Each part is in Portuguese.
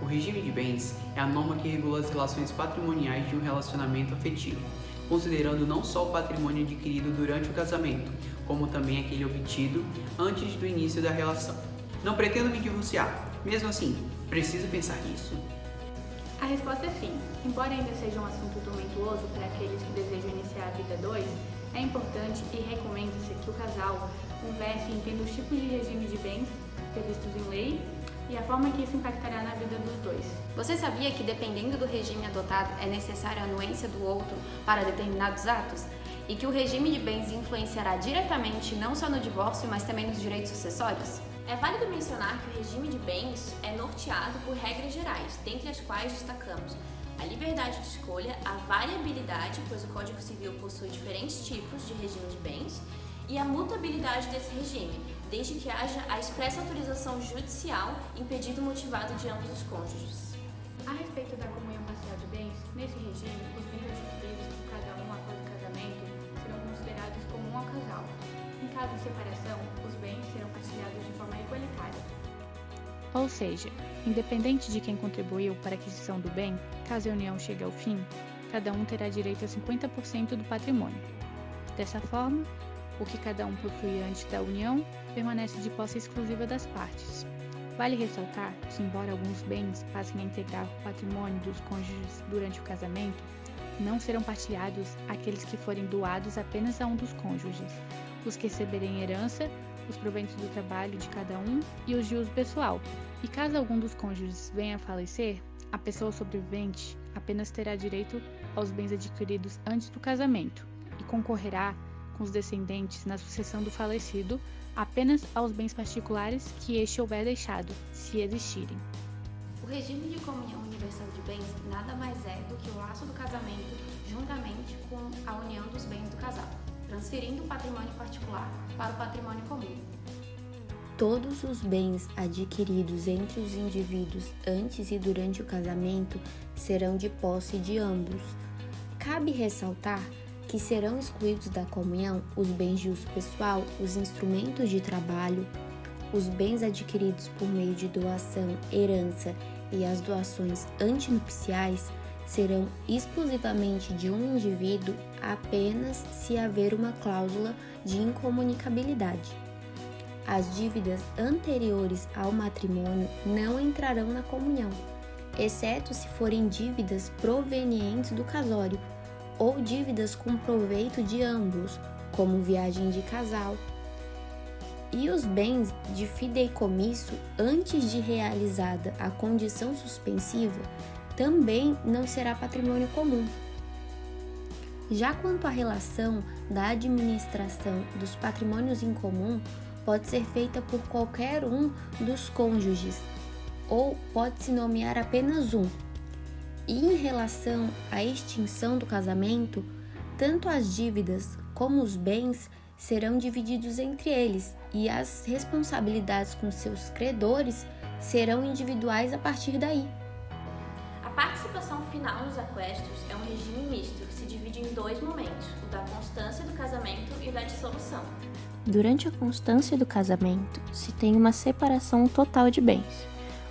regime de bens é a norma que regula as relações patrimoniais de um relacionamento afetivo, considerando não só o patrimônio adquirido durante o casamento, como também aquele obtido antes do início da relação. Não pretendo me divorciar, mesmo assim, preciso pensar nisso? A resposta é sim. Embora ainda seja um assunto tumultuoso para aqueles que desejam iniciar a vida a dois, é importante e recomenda-se que o casal converse e entenda os tipos de regime de bens previstos em lei e a forma que isso impactará na vida dos dois. Você sabia que dependendo do regime adotado é necessária a anuência do outro para determinados atos? E que o regime de bens influenciará diretamente não só no divórcio, mas também nos direitos sucessórios? É válido mencionar que o regime de bens é norteado por regras gerais, dentre as quais destacamos a liberdade de escolha, a variabilidade, pois o Código Civil possui diferentes tipos de regime de bens, e a mutabilidade desse regime, desde que haja a expressa autorização judicial em pedido motivado de ambos os cônjuges. A respeito da comunhão parcial de bens, nesse regime, os bens adquiridos por cada um após o casamento serão considerados como um ao casal. Em caso de separação, os bens serão partilhados de forma igualitária. Ou seja, independente de quem contribuiu para a aquisição do bem, caso a união chegue ao fim, cada um terá direito a 50% do patrimônio. Dessa forma, o que cada um possuía antes da união permanece de posse exclusiva das partes. Vale ressaltar que, embora alguns bens passem a integrar o patrimônio dos cônjuges durante o casamento, não serão partilhados aqueles que forem doados apenas a um dos cônjuges, os que receberem herança, os proventos do trabalho de cada um e os de uso pessoal. E caso algum dos cônjuges venha a falecer, a pessoa sobrevivente apenas terá direito aos bens adquiridos antes do casamento e concorrerá com os descendentes na sucessão do falecido apenas aos bens particulares que este houver deixado, se existirem. O regime de comunhão universal de bens nada mais é do que o laço do casamento juntamente com a união dos bens do casal, transferindo o patrimônio particular para o patrimônio comum. Todos os bens adquiridos entre os indivíduos antes e durante o casamento serão de posse de ambos. Cabe ressaltar que serão excluídos da comunhão os bens de uso pessoal, os instrumentos de trabalho, os bens adquiridos por meio de doação, herança e as doações antinupciais serão exclusivamente de um indivíduo apenas se haver uma cláusula de incomunicabilidade. As dívidas anteriores ao matrimônio não entrarão na comunhão, exceto se forem dívidas provenientes do casório ou dívidas com proveito de ambos, como viagem de casal. E os bens de fideicomisso antes de realizada a condição suspensiva também não será patrimônio comum. Já quanto à relação da administração dos patrimônios em comum, pode ser feita por qualquer um dos cônjuges, ou pode-se nomear apenas um. E em relação à extinção do casamento, tanto as dívidas como os bens serão divididos entre eles e as responsabilidades com seus credores serão individuais a partir daí. A participação final nos aquestos é um regime misto que se divide em dois momentos, o da constância do casamento e o da dissolução. Durante a constância do casamento, se tem uma separação total de bens.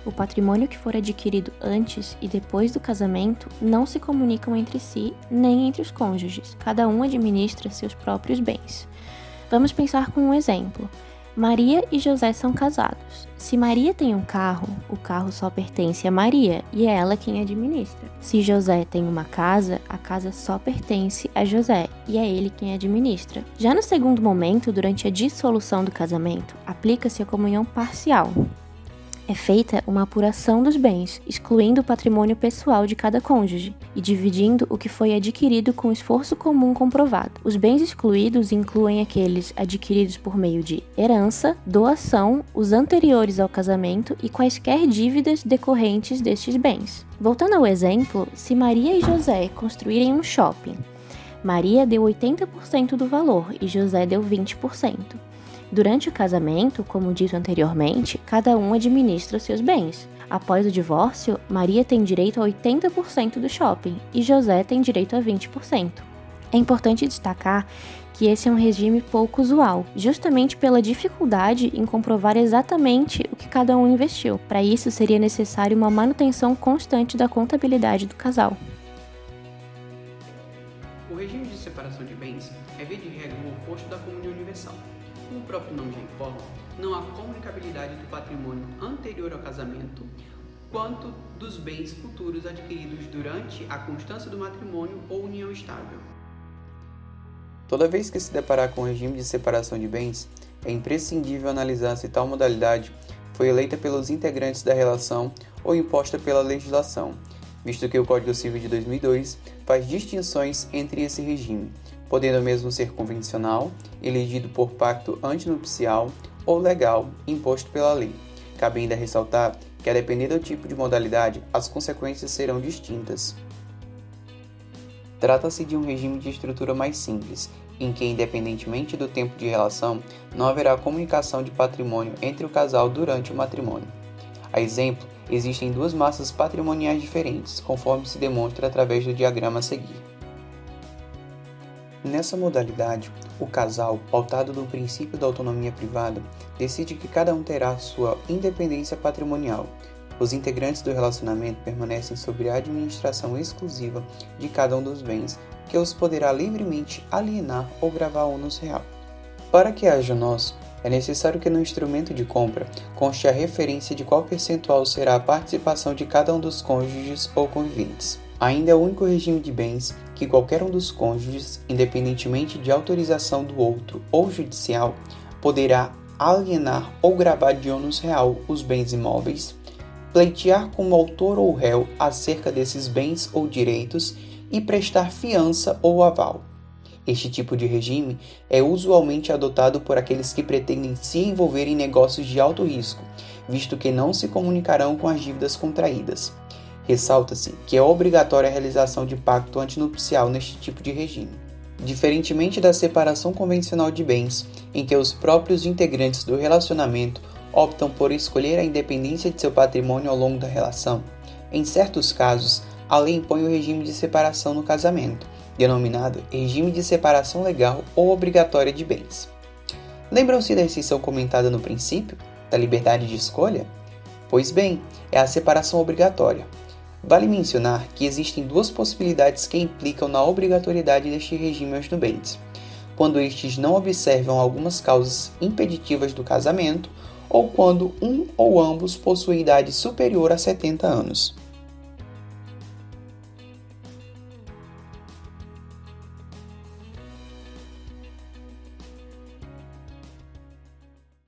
O patrimônio que for adquirido antes e depois do casamento não se comunicam entre si nem entre os cônjuges, cada um administra seus próprios bens. Vamos pensar com um exemplo. Maria e José são casados. Se Maria tem um carro, o carro só pertence a Maria e é ela quem administra. Se José tem uma casa, a casa só pertence a José e é ele quem administra. Já no segundo momento, durante a dissolução do casamento, aplica-se a comunhão parcial. É feita uma apuração dos bens, excluindo o patrimônio pessoal de cada cônjuge e dividindo o que foi adquirido com esforço comum comprovado. Os bens excluídos incluem aqueles adquiridos por meio de herança, doação, os anteriores ao casamento e quaisquer dívidas decorrentes destes bens. Voltando ao exemplo, se Maria e José construírem um shopping, Maria deu 80% do valor e José deu 20%. Durante o casamento, como dito anteriormente, cada um administra seus bens. Após o divórcio, Maria tem direito a 80% do shopping e José tem direito a 20%. É importante destacar que esse é um regime pouco usual, justamente pela dificuldade em comprovar exatamente o que cada um investiu. Para isso, seria necessário uma manutenção constante da contabilidade do casal. O regime de separação de bens é, via de regra, o oposto da comunhão universal. Como o próprio nome já informa, não há comunicabilidade do patrimônio anterior ao casamento, quanto dos bens futuros adquiridos durante a constância do matrimônio ou união estável. Toda vez que se deparar com o regime de separação de bens, é imprescindível analisar se tal modalidade foi eleita pelos integrantes da relação ou imposta pela legislação, visto que o Código Civil de 2002 faz distinções entre esse regime, podendo mesmo ser convencional, elegido por pacto antinupcial ou legal, imposto pela lei. Cabe ainda ressaltar que, a depender do tipo de modalidade, as consequências serão distintas. Trata-se de um regime de estrutura mais simples, em que, independentemente do tempo de relação, não haverá comunicação de patrimônio entre o casal durante o matrimônio. A exemplo, existem duas massas patrimoniais diferentes, conforme se demonstra através do diagrama a seguir. Nessa modalidade, o casal, pautado no princípio da autonomia privada, decide que cada um terá sua independência patrimonial. Os integrantes do relacionamento permanecem sob a administração exclusiva de cada um dos bens, que os poderá livremente alienar ou gravar ônus real. Para que haja nós, é necessário que no instrumento de compra conste a referência de qual percentual será a participação de cada um dos cônjuges ou conviventes. Ainda é o único regime de bens que qualquer um dos cônjuges, independentemente de autorização do outro ou judicial, poderá alienar ou gravar de ônus real os bens imóveis, pleitear como autor ou réu acerca desses bens ou direitos e prestar fiança ou aval. Este tipo de regime é usualmente adotado por aqueles que pretendem se envolver em negócios de alto risco, visto que não se comunicarão com as dívidas contraídas. Ressalta-se que é obrigatória a realização de pacto antinupcial neste tipo de regime. Diferentemente da separação convencional de bens, em que os próprios integrantes do relacionamento optam por escolher a independência de seu patrimônio ao longo da relação, em certos casos, a lei impõe o regime de separação no casamento, denominado regime de separação legal ou obrigatória de bens. Lembram-se da exceção comentada no princípio, da liberdade de escolha? Pois bem, é a separação obrigatória. Vale mencionar que existem duas possibilidades que implicam na obrigatoriedade deste regime aos nubentes, quando estes não observam algumas causas impeditivas do casamento ou quando um ou ambos possuem idade superior a 70 anos.